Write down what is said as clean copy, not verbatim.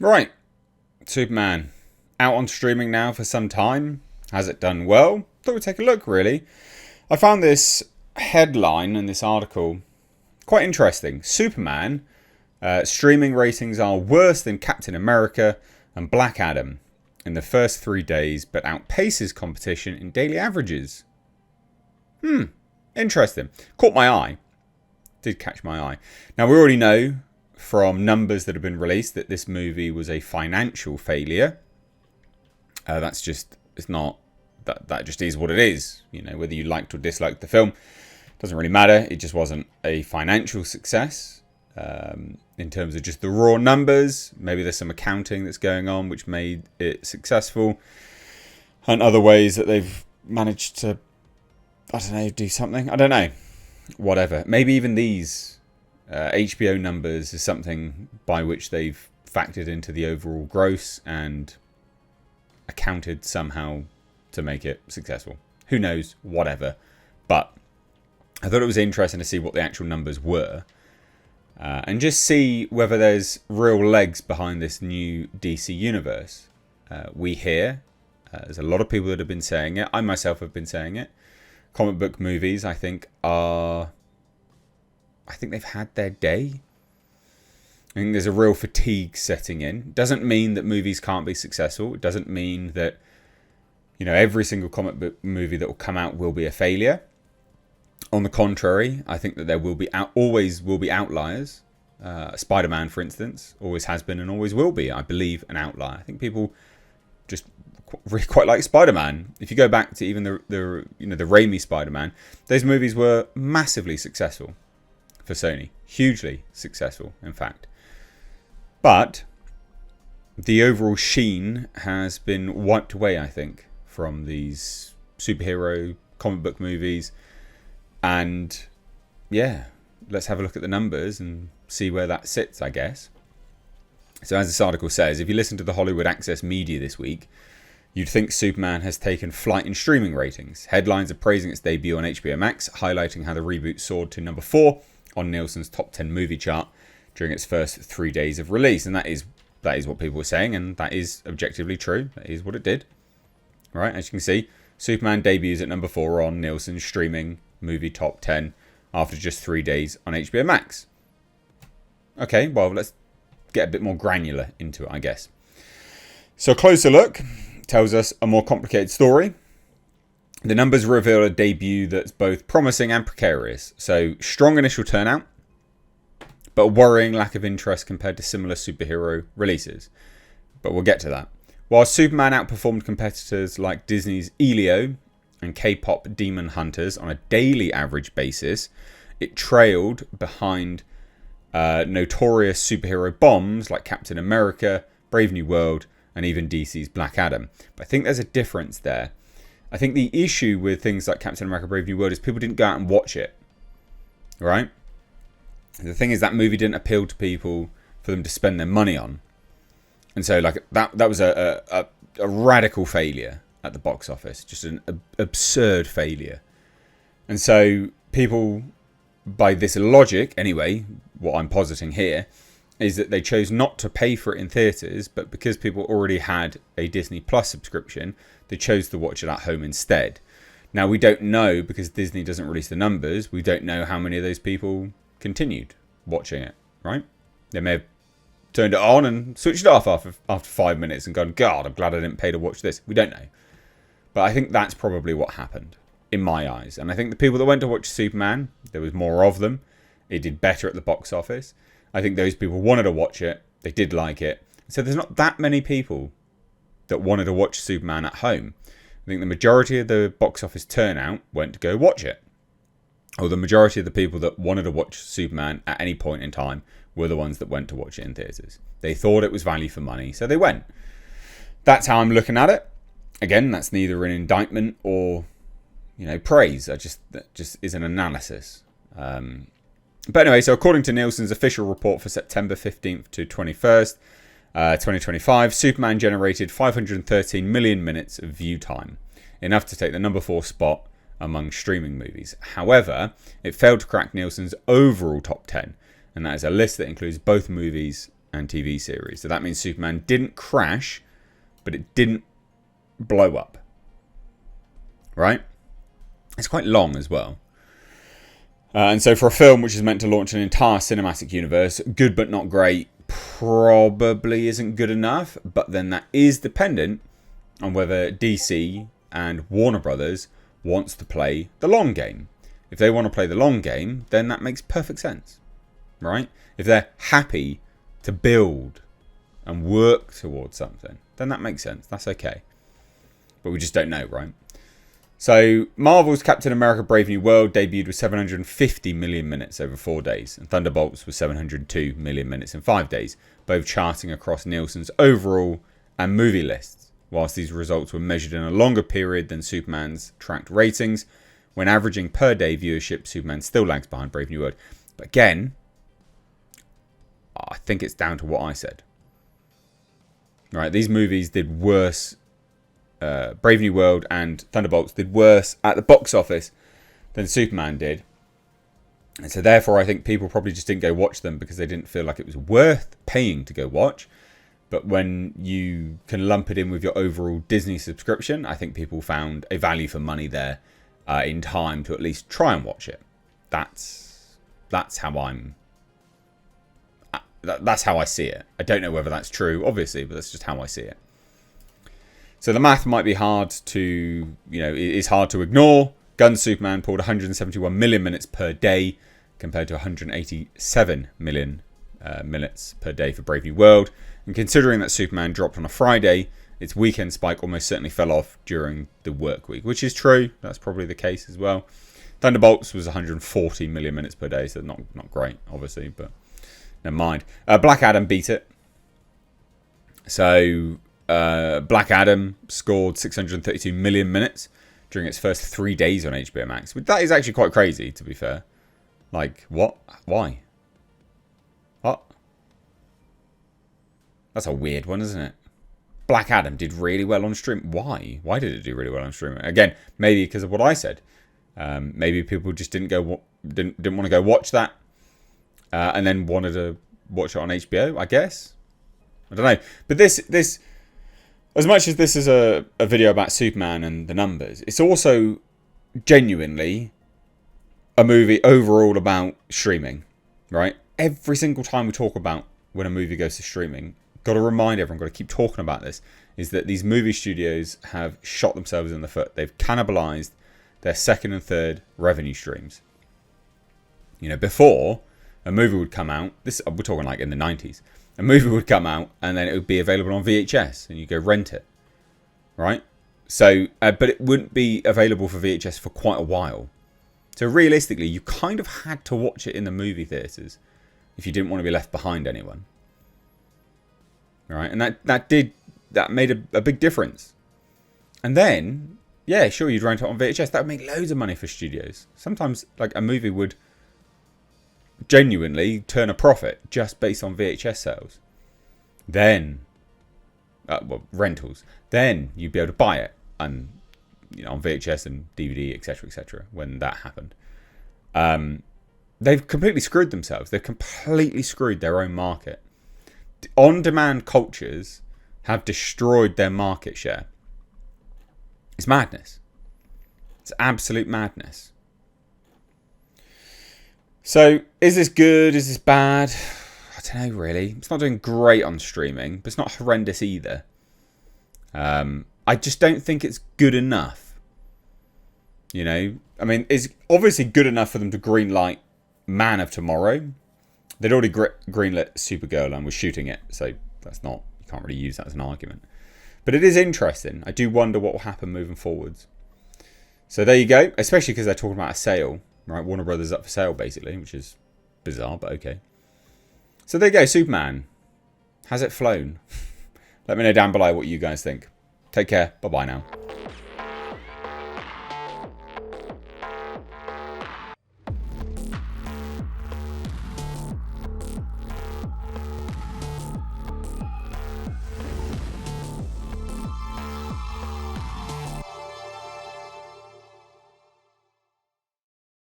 Right, Superman. Out on streaming now for some time. Has it done well? Thought we'd take a look, really. I found this headline in this article quite interesting. Superman, streaming ratings are worse than Captain America and Black Adam in the first 3 days, but outpaces competition in daily averages. Interesting. Caught my eye. Did catch my eye. Now, we already know from numbers that have been released that this movie was a financial failure. That's just, it's not, that just is what it is. You know, whether you liked or disliked the film, doesn't really matter. It just wasn't a financial success. In terms of just the raw numbers, maybe there's some accounting that's going on which made it successful, and other ways that they've managed to, I don't know, do something. I don't know. Whatever. Maybe even these HBO numbers is something by which they've factored into the overall gross and accounted somehow to make it successful. Who knows? Whatever. But I thought it was interesting to see what the actual numbers were. And just see whether there's real legs behind this new DC universe. We hear, there's a lot of people that have been saying it. I myself have been saying it. Comic book movies, I think they've had their day. I think there's a real fatigue setting in. Doesn't mean that movies can't be successful. It doesn't mean that, you know, every single comic book movie that will come out will be a failure. On the contrary, I think that there will be always will be outliers. Spider-Man, for instance, always has been and always will be, I believe, an outlier. I think people just really quite like Spider-Man. If you go back to even the Raimi Spider-Man, those movies were massively successful for Sony, hugely successful, in fact. But the overall sheen has been wiped away, I think, from these superhero comic book movies. And yeah, let's have a look at the numbers and see where that sits, I guess. So as this article says, if you listen to the Hollywood Access media this week, you'd think Superman has taken flight in streaming ratings. Headlines are praising its debut on HBO Max, highlighting how the reboot soared to number 4 on Nielsen's top 10 movie chart during its first 3 days of release. And that is what people were saying, and that is objectively true. That is what it did. Right, as you can see, Superman debuts at number 4 on Nielsen's streaming movie top 10 after just 3 days on HBO Max. Okay, well, let's get a bit more granular into it, I guess. So a closer look tells us a more complicated story. The numbers reveal a debut that's both promising and precarious. So strong initial turnout, but a worrying lack of interest compared to similar superhero releases. But we'll get to that. While Superman outperformed competitors like Disney's Elio and K-pop Demon Hunters on a daily average basis, it trailed behind notorious superhero bombs like Captain America, Brave New World, and even DC's Black Adam. But I think there's a difference there. I think the issue with things like Captain America, Brave New World is people didn't go out and watch it. Right? The thing is, that movie didn't appeal to people for them to spend their money on. And so like that was a radical failure at the box office. Just an absurd failure. And so people, by this logic, anyway, what I'm positing here, is that they chose not to pay for it in theatres, but because people already had a Disney Plus subscription, they chose to watch it at home instead. Now, we don't know, because Disney doesn't release the numbers, we don't know how many of those people continued watching it, right? They may have turned it on and switched it off after 5 minutes and gone, God, I'm glad I didn't pay to watch this. We don't know. But I think that's probably what happened, in my eyes. And I think the people that went to watch Superman, there was more of them. It did better at the box office. I think those people wanted to watch it. They did like it. So there's not that many people that wanted to watch Superman at home. I think the majority of the box office turnout went to go watch it. Or the majority of the people that wanted to watch Superman at any point in time were the ones that went to watch it in theatres. They thought it was value for money, so they went. That's how I'm looking at it. Again, that's neither an indictment or, praise. That just is an analysis. But anyway, so according to Nielsen's official report for September 15th to 21st, 2025, Superman generated 513 million minutes of view time, enough to take the number 4 spot among streaming movies. However, it failed to crack Nielsen's overall top 10, and that is a list that includes both movies and TV series. So that means Superman didn't crash, but it didn't blow up. Right? It's quite long as well. And so for a film which is meant to launch an entire cinematic universe, good but not great probably isn't good enough. But then that is dependent on whether DC and Warner Brothers wants to play the long game. If they want to play the long game, then that makes perfect sense, right? If they're happy to build and work towards something, then that makes sense. That's okay. But we just don't know, right? So Marvel's Captain America Brave New World debuted with 750 million minutes over 4 days, and Thunderbolts was 702 million minutes in 5 days, both charting across Nielsen's overall and movie lists, whilst these results were measured in a longer period than Superman's tracked ratings. When averaging per day viewership, Superman still lags behind Brave New World. But again, I think it's down to what I said. Right, these movies did worse. Brave New World and Thunderbolts did worse at the box office than Superman did. And so therefore I think people probably just didn't go watch them because they didn't feel like it was worth paying to go watch. But when you can lump it in with your overall Disney subscription, I think people found a value for money there in time to at least try and watch it. That's how that's how I see it. I don't know whether that's true, obviously, but that's just how I see it. So the math might be hard to, it's hard to ignore. Gunn Superman pulled 171 million minutes per day compared to 187 million minutes per day for Brave New World. And considering that Superman dropped on a Friday, its weekend spike almost certainly fell off during the work week, which is true. That's probably the case as well. Thunderbolts was 140 million minutes per day, so not great, obviously, but never mind. Black Adam beat it. So Black Adam scored 632 million minutes during its first 3 days on HBO Max. That is actually quite crazy, to be fair. Like, what? Why? What? That's a weird one, isn't it? Black Adam did really well on stream. Why? Why did it do really well on stream? Again, maybe because of what I said. Maybe people just didn't want to go watch that, and then wanted to watch it on HBO. I guess. I don't know. But this, as much as this is a video about Superman and the numbers, it's also genuinely a movie overall about streaming, right? Every single time we talk about when a movie goes to streaming, got to remind everyone, got to keep talking about this, is that these movie studios have shot themselves in the foot. They've cannibalized their second and third revenue streams. Before, a movie would come out, we're talking like in the 90s, a movie would come out and then it would be available on VHS and you go rent it, right? So, but it wouldn't be available for VHS for quite a while. So realistically, you kind of had to watch it in the movie theatres if you didn't want to be left behind anyone. All right, and that made a big difference. And then, yeah, sure, you'd rent it on VHS. That would make loads of money for studios. Sometimes, like, a movie would genuinely turn a profit just based on VHS sales. Then, rentals. Then you'd be able to buy it and on VHS and DVD, etc., when that happened. They've completely screwed themselves. They've completely screwed their own market. On-demand cultures have destroyed their market share. It's madness. It's absolute madness. So, is this good? Is this bad? I don't know, really. It's not doing great on streaming, but it's not horrendous either. I just don't think it's good enough. It's obviously good enough for them to greenlight Man of Tomorrow. They'd already greenlit Supergirl and was shooting it, so you can't really use that as an argument. But it is interesting. I do wonder what will happen moving forwards. So there you go, especially because they're talking about a sale, right? Warner Brothers up for sale, basically, which is bizarre, but okay. So there you go, Superman. Has it flown? Let me know down below what you guys think. Take care. Bye-bye now.